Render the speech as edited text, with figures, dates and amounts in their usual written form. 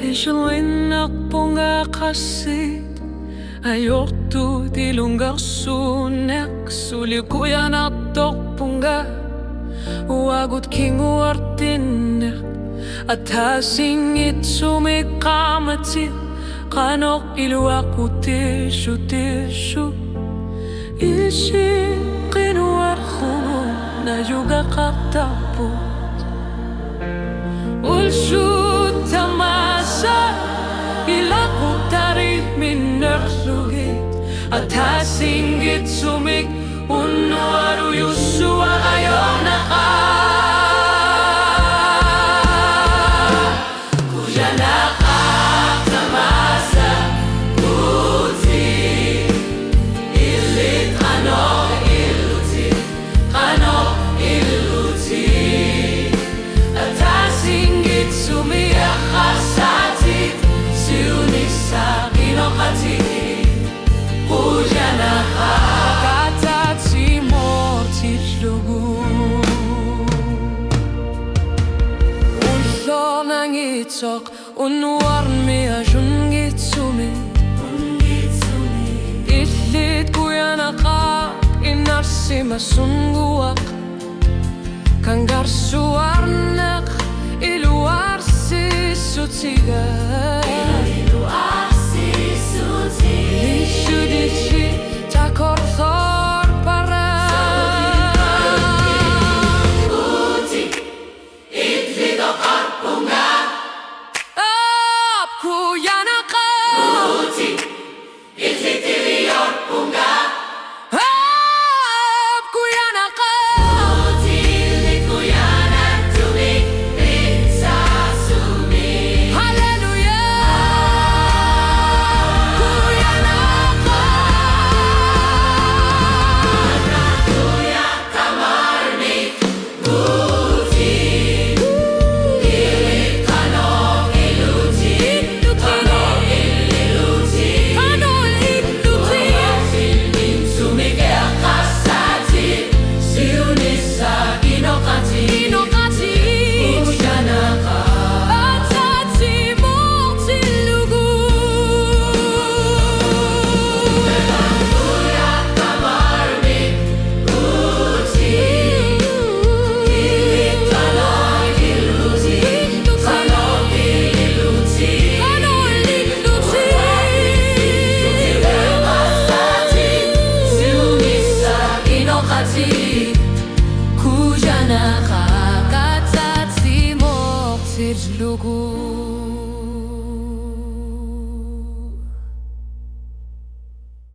Isulwinak punga kasit ayok tu dilunggar sunek sulikuyan atok punga wagut kingu artinek atasingit sumikamatit kanok iluaku tishu tishu isi kinuarku na juga kataput ulsut tamasa ilaku dari minersugit atasingit sumik unuaru yusua ayonaka kujanaka tamasa kuti ilit kanok iluti kanok iluti atasingit sumiyak kasatit siunisa kinokati kujanaka katati mortis lugu unlo nangitok unwarmi ajungit sumi ilit kujanaka inarsima sunguak kangar suarnak iluar sisutiga iluar sisutiga isudici takorthor para uti itlidokar punga apku yanaka uti itlitilior punga apku yanaka uti lituyana tumi pizza sumi hallelujah kuyanaka natuya kamarni uti ilit kanok iluti kanok iluti kanok iluti silmin sumike akasati siunisa kinokati kujanaka atati mortilugu natuya kamarni uti ilit kanok iluti kanok iluti kanok iluti akasati siunisa kinokati kujanaka katati mortis lugu